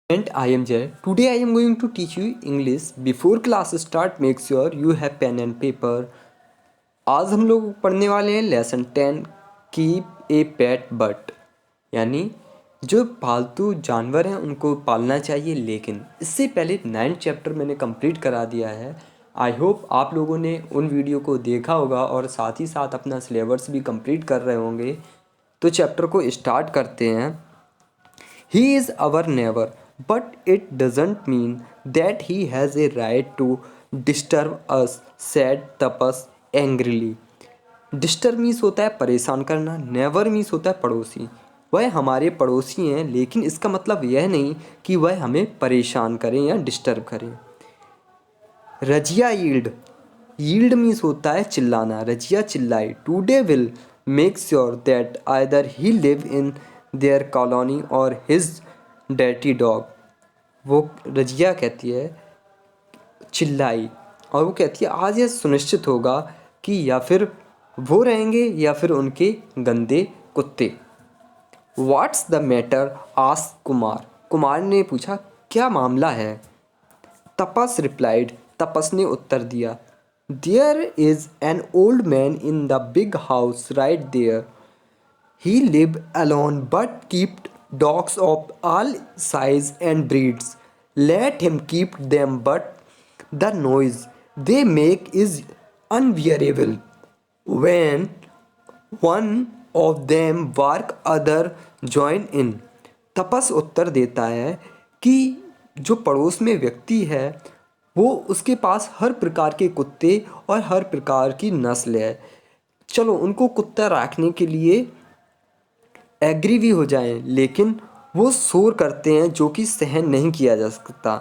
And I am Jay. Today I am going to teach you English. Before class start, make sure you have pen and paper. आज हम लोग पढ़ने वाले हैं lesson 10 keep a pet but यानी जो पालतू जानवर हैं उनको पालना चाहिए। लेकिन इससे पहले 9th चैप्टर मैंने कंप्लीट करा दिया है। आई होप आप लोगों ने उन वीडियो को देखा होगा और साथ ही साथ अपना सिलेबस भी कंप्लीट कर रहे होंगे। तो चैप्टर को स्टार्ट करते हैं। He is our neighbor, but it doesn't mean that he has a right to disturb us, said Tapas angrily. Disturb means होता है परेशान करना, नेवर मीन्स होता है पड़ोसी। वह हमारे पड़ोसी हैं, लेकिन इसका मतलब यह नहीं कि वह हमें परेशान करें या डिस्टर्ब करें। रजिया यील्ड मीन्स होता है चिल्लाना। रजिया चिल्लाई, today will make sure that either he live in their colony और हिज डर्टी डॉग। वो रजिया कहती है चिल्लाई और वो कहती है आज यह सुनिश्चित होगा कि या फिर वो रहेंगे या फिर उनके गंदे कुत्ते। What's the matter ask Kumar. Kumar ने पूछा क्या मामला है। तपस रिप्लाइड, तपस ने उत्तर दिया, there is an old man in the big house right there. He live alone but kept dogs of all size and breeds. Let him keep them, but the noise they make is unbearable. When one of them bark, other join in. तपस उत्तर देता है कि जो पड़ोस में व्यक्ति है वो उसके पास हर प्रकार के कुत्ते और हर प्रकार की नस्ल है। चलो उनको कुत्ता रखने के लिए एग्री भी हो जाएं, लेकिन वो शोर करते हैं जो कि सहन नहीं किया जा सकता।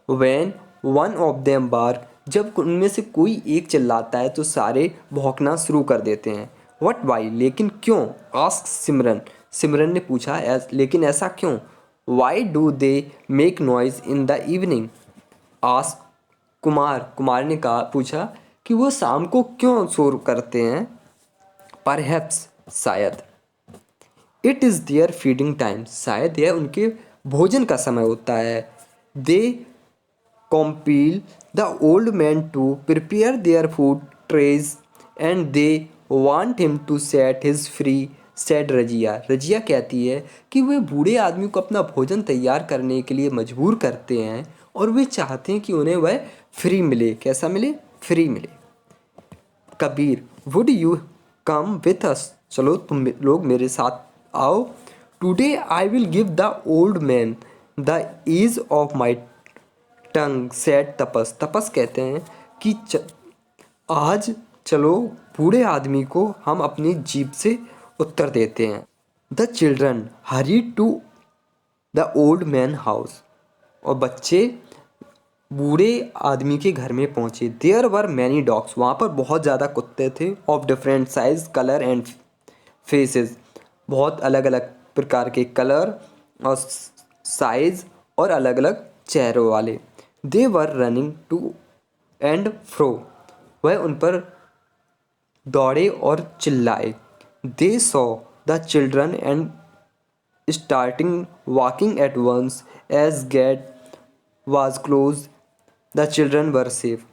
When one of them bark, जब उनमें से कोई एक चिल्लाता है तो सारे भौंकना शुरू कर देते हैं। व्हाट वाई, लेकिन क्यों। आस्क सिमरन, सिमरन ने पूछा लेकिन ऐसा क्यों। Why do they make noise in the evening. Ask Kumar, Kumar ने कहा पूछा कि वो शाम को क्यों शोर करते हैं। परहैप्स, शायद। It is their feeding time, शायद यह उनके भोजन का समय होता है। They compel the old man to prepare their food trays and they want him to set his free, said Razia. Razia कहती है कि वे बूढ़े आदमी को अपना भोजन तैयार करने के लिए मजबूर करते हैं और वे चाहते हैं कि उन्हें वह फ्री मिले। कैसा मिले, फ्री मिले। Kabir, would you come with us, चलो तुम लोग मेरे साथ आओ। Today I will give the old man the ease of my tongue, said Tapas. Tapas कहते हैं कि आज चलो बूढ़े आदमी को हम अपनी जीभ से उत्तर देते हैं। The children hurry to the old man house, और बच्चे बूढ़े आदमी के घर में पहुंचे। देयर वर मैनी डॉग्स, वहाँ पर बहुत ज़्यादा कुत्ते थे। Of different size colour and faces, बहुत अलग अलग प्रकार के कलर और साइज और अलग अलग चेहरों वाले। They were running to and fro, वह उन पर दौड़े और चिल्लाए। They saw the children and starting walking at once as gate was close, the children were safe.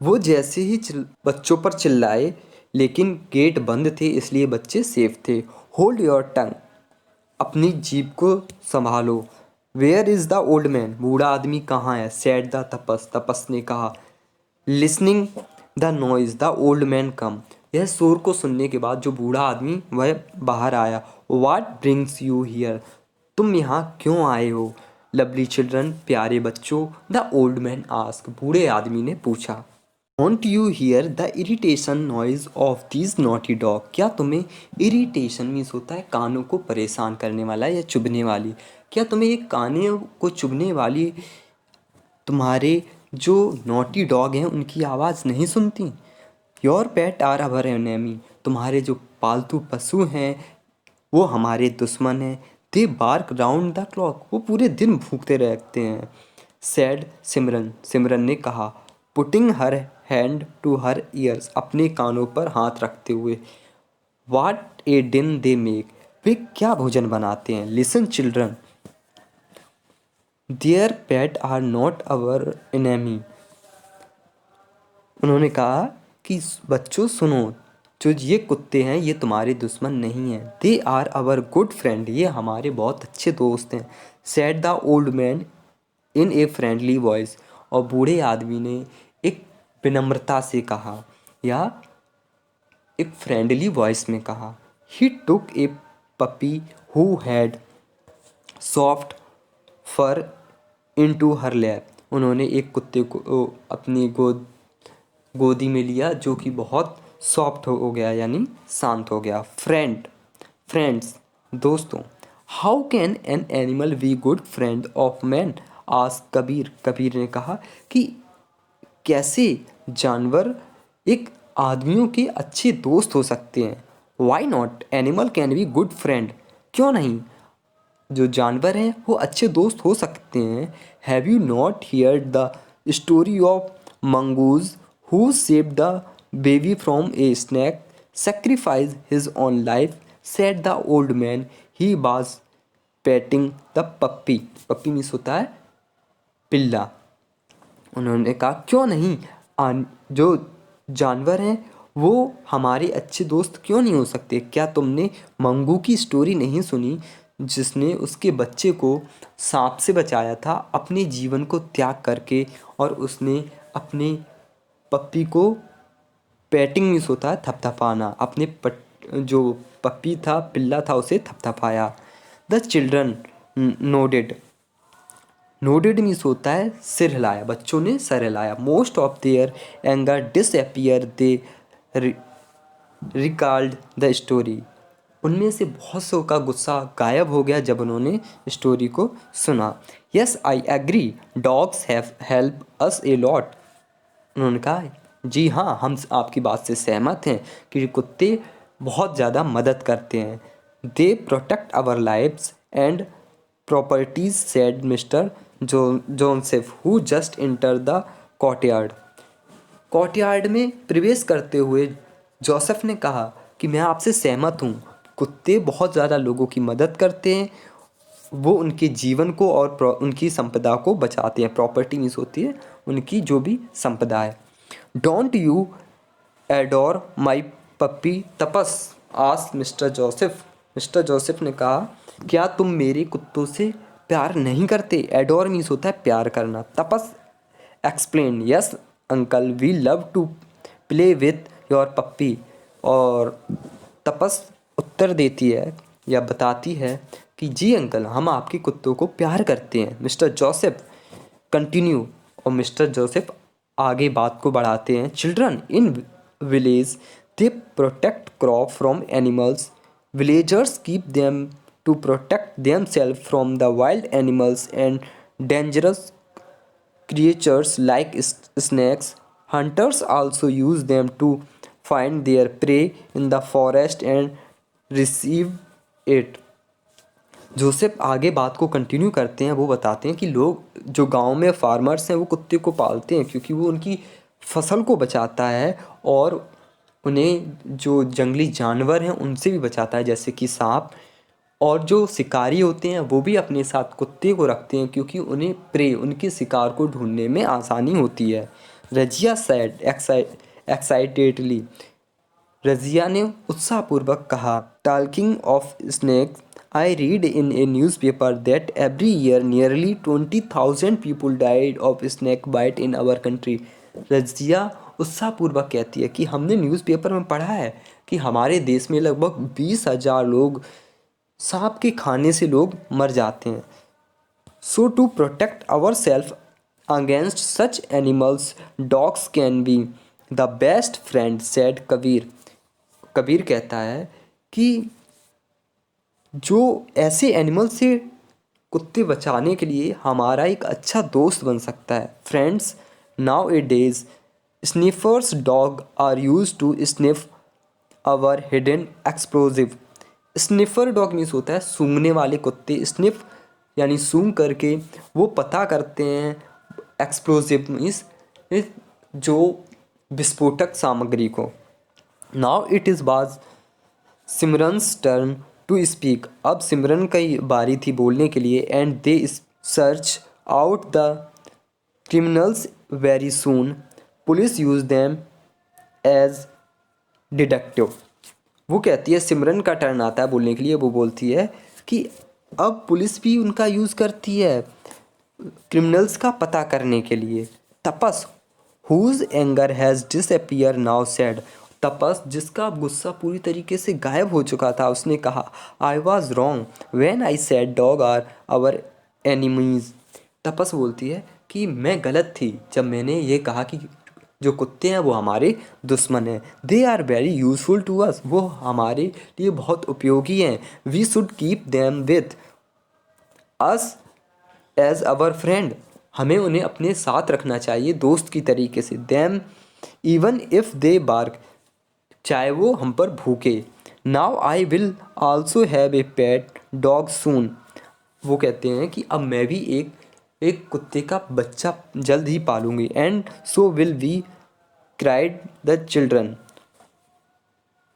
वो जैसे ही बच्चों पर चिल्लाए, लेकिन गेट बंद थे इसलिए बच्चे सेफ थे। होल्ड योर टंग, अपनी जीभ को संभालो। Where is the old man, बूढ़ा आदमी कहाँ है। सैड द तपस, तपस ने कहा। Listening the noise the old man come, यह शोर को सुनने के बाद जो बूढ़ा आदमी वह बाहर आया। वाट ब्रिंग्स यू हियर, तुम यहाँ क्यों आए हो। लवली चिल्ड्रन, प्यारे बच्चों। द ओल्ड मैन आस्क, बूढ़े आदमी ने पूछा। Don't you hear the irritation noise of these naughty dog, क्या तुम्हें इरिटेशन मीन्स होता है कानों को परेशान करने वाला या चुभने वाली। क्या तुम्हें ये कानों को चुभने वाली तुम्हारे जो नॉटी डॉग हैं उनकी आवाज़ नहीं सुनती। Your pet are our enemy, तुम्हारे जो पालतू पशु हैं वो हमारे दुश्मन हैं। They bark round the clock, वो पूरे दिन भूखते रहते हैं। सैड सिमरन, सिमरन ने कहा। Putting her hand to her ears, अपने कानों पर हाथ रखते हुए। वाट ए डिन दे मेक, वे क्या भोजन बनाते हैं। Listen children, their pet are not our enemy. उन्होंने कहा कि बच्चों सुनो, जो ये कुत्ते हैं ये तुम्हारे दुश्मन नहीं हैं। They are our good friend, ये हमारे बहुत अच्छे दोस्त हैं। Said the old man in a friendly voice, और बूढ़े आदमी ने एक विनम्रता से कहा या एक फ्रेंडली वॉइस में कहा। He took a puppy who had soft fur into her lap. उन्होंने एक कुत्ते को अपनी गोदी में लिया जो कि बहुत सॉफ्ट हो गया, यानी शांत हो गया। फ्रेंड्स, दोस्तों। How can an animal B good friend of man, आज कबीर ने कहा कि कैसे जानवर एक आदमियों के अच्छे दोस्त हो सकते हैं। Why not, animal can be good friend, क्यों नहीं, जो जानवर हैं वो अच्छे दोस्त हो सकते हैं। Have you not heard the story of mongoose who saved the baby from A snack, sacrificed his own life, said the old man. He was petting the puppy. Puppy means होता है पिल्ला। उन्होंने कहा क्यों नहीं, जो जानवर हैं वो हमारे अच्छे दोस्त क्यों नहीं हो सकते। क्या तुमने मंगू की स्टोरी नहीं सुनी, जिसने उसके बच्चे को सांप से बचाया था अपने जीवन को त्याग करके, और उसने अपने पप्पी को, पैटिंग मीन्स होता है थपथपाना, अपने जो पप्पी था, पिल्ला था, उसे थपथपाया। द चिल्ड्रन नोडेड मीन्स होता है सिर हिलाया, बच्चों ने सिर हिलाया। Most of their anger disappear, they recalled the story. उनमें से बहुत सौ का गुस्सा गायब हो गया जब उन्होंने स्टोरी को सुना। Yes I agree, dogs have help us a lot. उन्होंने कहा जी हाँ, हम आपकी बात से सहमत हैं कि कुत्ते बहुत ज़्यादा मदद करते हैं। They protect our lives and properties, said mister Joseph who just enter the courtyard. Courtyard में प्रवेश करते हुए जोसेफ ने कहा कि मैं आपसे सहमत हूँ, कुत्ते बहुत ज़्यादा लोगों की मदद करते हैं, वो उनके जीवन को और उनकी संपदा को बचाते हैं। प्रॉपर्टी मीन्स होती है उनकी जो भी संपदा है। Don't you adore my puppy Tapas, asked mister Joseph. Mister Joseph ने कहा क्या तुम मेरे कुत्तों से प्यार नहीं करते। एडोर मीन्स होता है प्यार करना। Tapas explain, yes uncle we love to play with your puppy. और तपस उत्तर देती है या बताती है कि जी अंकल, हम आपके कुत्तों को प्यार करते हैं। मिस्टर जोसेफ कंटिन्यू, और मिस्टर जोसेफ आगे बात को बढ़ाते हैं। Children in village they protect crop from animals, villagers keep them to protect themself from the wild animals and dangerous creatures like snakes. Hunters also use them to find their prey in the forest and receive it. Joseph आगे बात को continue करते हैं। वो बताते हैं कि लोग जो गांव में फार्मर्स हैं वो कुत्ते को पालते हैं क्योंकि वो उनकी फसल को बचाता है और उन्हें जो जंगली जानवर हैं उनसे भी बचाता है, जैसे कि सांप। और जो शिकारी होते हैं वो भी अपने साथ कुत्ते को रखते हैं क्योंकि उन्हें प्रे, उनके शिकार को ढूंढने में आसानी होती है। रजिया सैड एक्साइटेडली, रजिया ने उत्साहपूर्वक कहा, talking of snakes, I read in a newspaper that every year nearly 20,000 people died of snake bite in our country. Razia उत्साहपूर्वक कहती है कि हमने न्यूज़पेपर में पढ़ा है कि हमारे देश में लगभग 20,000 लोग सांप के खाने से लोग मर जाते हैं। So to protect our self against such animals, dogs can be the best friend, said Kabir. Kabir कहता है कि जो ऐसे एनिमल से कुत्ते बचाने के लिए हमारा एक अच्छा दोस्त बन सकता है। Friends, nowadays sniffers dog are use to sniff our hidden explosive. Sniffer dog means होता है सूंघने वाले कुत्ते। स्निफ यानी सूंघ करके वो पता करते हैं। एक्सप्लोजिव मीन्स जो विस्फोटक सामग्री को। Now it is was Simran's turn to speak. अब सिमरन की बारी थी बोलने के लिए। And they search out the criminals very soon. Police use them as detective. वो कहती है, सिमरन का टर्न आता है बोलने के लिए। वो बोलती है कि अब पुलिस भी उनका यूज़ करती है क्रिमिनल्स का पता करने के लिए। तपस whose anger has disappeared now said, तपस जिसका गुस्सा पूरी तरीके से गायब हो चुका था, उसने कहा, I was wrong when I said dog are our enemies. तपस बोलती है कि मैं गलत थी जब मैंने ये कहा कि जो कुत्ते हैं वो हमारे दुश्मन हैं। They are very useful to us, वो हमारे लिए बहुत उपयोगी हैं। We should keep them with us as our friend, हमें उन्हें अपने साथ रखना चाहिए दोस्त की तरीके से। Them even if they bark, चाहे वो हम पर भूखे। Now I will also have a pet dog soon, वो कहते हैं कि अब मैं भी एक कुत्ते का बच्चा जल्द ही पालूंगी। And so will we cried the children,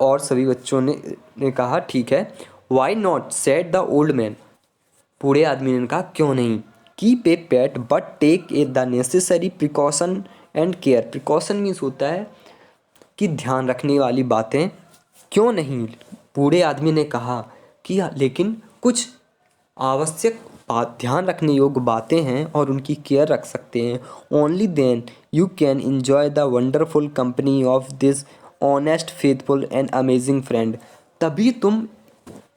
और सभी बच्चों ने कहा ठीक है। Why not said the old man, बूढ़े आदमी ने कहा क्यों नहीं। Keep a pet but take a the necessary precaution and care, precaution means होता है कि ध्यान रखने वाली बातें। क्यों नहीं, बूढ़े आदमी ने कहा कि लेकिन कुछ आवश्यक बात, ध्यान रखने योग्य बातें हैं और उनकी केयर रख सकते हैं। Only then you can enjoy the wonderful company of this honest faithful and amazing friend, तभी तुम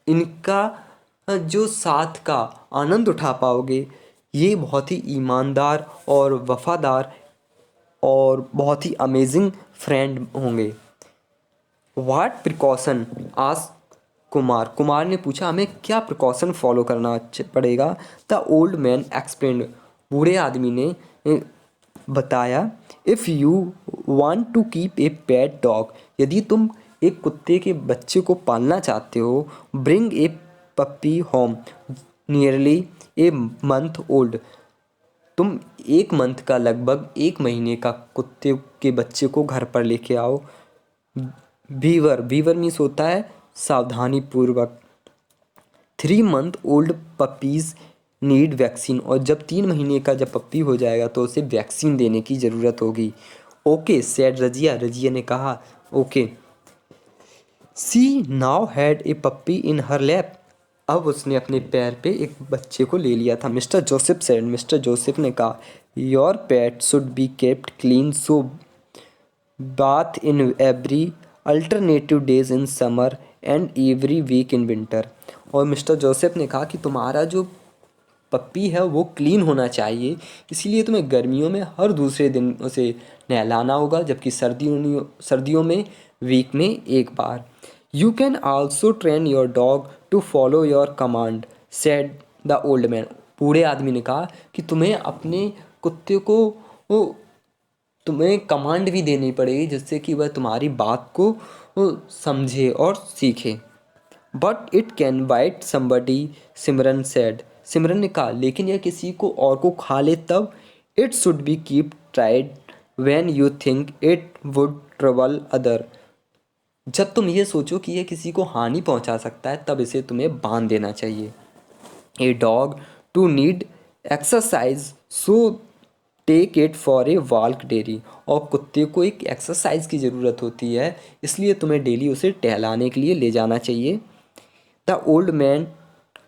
इनका जो साथ का आनंद उठा पाओगे। ये बहुत ही ईमानदार और वफादार और बहुत ही अमेजिंग फ्रेंड होंगे। वाट प्रिकॉशन आस्क कुमार, कुमार ने पूछा हमें क्या प्रिकॉशन फॉलो करना पड़ेगा। द ओल्ड मैन एक्सप्लेन्ड, बूढ़े आदमी ने बताया, if you want to keep a pet dog, यदि तुम एक कुत्ते के बच्चे को पालना चाहते हो, bring a puppy home nearly a month old, तुम 1 मंथ का, लगभग 1 महीने का कुत्ते के बच्चे को घर पर लेके आओ। बीवर, बीवर मीन्स होता है सावधानी पूर्वक। 3 month old puppies need vaccine, और जब 3 महीने का जब पप्पी हो जाएगा तो उसे वैक्सीन देने की ज़रूरत होगी। ओके सेड रजिया, रजिया ने कहा okay. She now had a puppy in her lap, अब उसने अपने पैर पे एक बच्चे को ले लिया था। Mister Joseph said, mister Joseph ने कहा, your pet should be kept clean, so bath in every alternative days in summer and every week in winter, और मिस्टर जोसेफ ने कहा कि तुम्हारा जो पप्पी है वो क्लीन होना चाहिए, इसीलिए तुम्हें गर्मियों में हर दूसरे दिन उसे नहलाना होगा, जबकि सर्दियों में वीक में 1 बार। You can also train your dog to follow your command said the old man, बूढ़े आदमी ने कहा कि तुम्हें अपने कुत्ते को तुम्हें कमांड भी देनी पड़ेगी, जिससे कि वह तुम्हारी बात को समझे और सीखे। But it can bite somebody, Simran said, Simran ने कहा लेकिन यह किसी को और को खा ले तब। It should be keep tried when you think it would trouble other, जब तुम ये सोचो कि यह किसी को हानि पहुंचा सकता है तब इसे तुम्हें बांध देना चाहिए। A dog too need exercise so take it for a walk daily, और कुत्ते को एक एक्सरसाइज की ज़रूरत होती है, इसलिए तुम्हें डेली उसे टहलाने के लिए ले जाना चाहिए। द ओल्ड मैन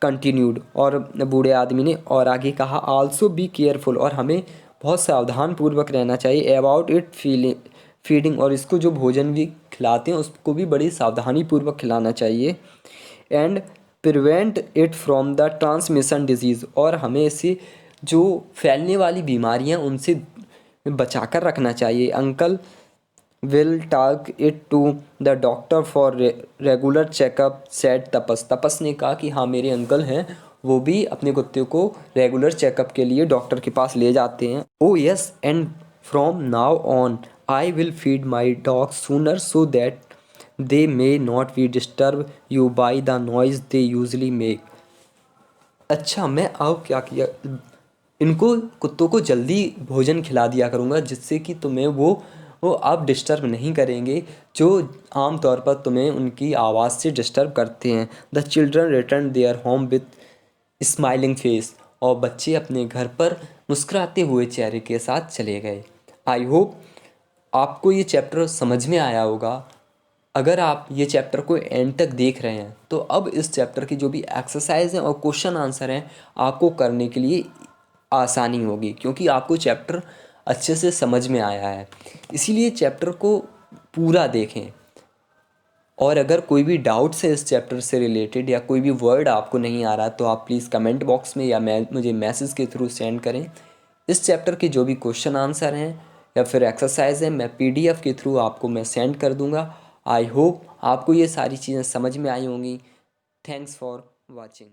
कंटिन्यूड, और बूढ़े आदमी ने और आगे कहा, आल्सो बी केयरफुल, और हमें बहुत सावधान पूर्वक रहना चाहिए। अबाउट इट फीडिंग, और इसको जो भोजन भी खिलाते हैं उसको भी बड़ी सावधानी पूर्वक खिलाना चाहिए। And prevent it from the transmission disease, और हमें इसे जो फैलने वाली बीमारियां उनसे बचाकर रखना चाहिए। Uncle will take it to the doctor for regular checkup said Tapas, Tapas ने कहा कि हाँ मेरे अंकल हैं, वो भी अपने कुत्ते को रेगुलर चेकअप के लिए डॉक्टर के पास ले जाते हैं। ओ yes, and from now on I will feed my dog sooner so that they may not be disturb you by the noise they usually make. अच्छा, मैं अब क्या किया, इनको कुत्तों को जल्दी भोजन खिला दिया करूँगा, जिससे कि तुम्हें वो अब डिस्टर्ब नहीं करेंगे, जो आम तौर पर तुम्हें उनकी आवाज़ से डिस्टर्ब करते हैं। The children return their home with smiling face, और बच्चे अपने घर पर मुस्कुराते हुए चेहरे के साथ चले गए। आई होप आपको ये चैप्टर समझ में आया होगा। अगर आप ये चैप्टर को एंड तक देख रहे हैं तो अब इस चैप्टर की जो भी एक्सरसाइज हैं और क्वेश्चन आंसर हैं आपको करने के लिए आसानी होगी, क्योंकि आपको चैप्टर अच्छे से समझ में आया है। इसीलिए चैप्टर को पूरा देखें। और अगर कोई भी डाउट्स है इस चैप्टर से रिलेटेड या कोई भी वर्ड आपको नहीं आ रहा तो आप प्लीज़ कमेंट बॉक्स में या मुझे मैसेज के थ्रू सेंड करें। इस चैप्टर के जो भी क्वेश्चन आंसर हैं या फिर एक्सरसाइज है मैं पीडीएफ के थ्रू आपको मैं सेंड कर दूंगा। आई होप आपको ये सारी चीज़ें समझ में आई होंगी। Thanks for watching.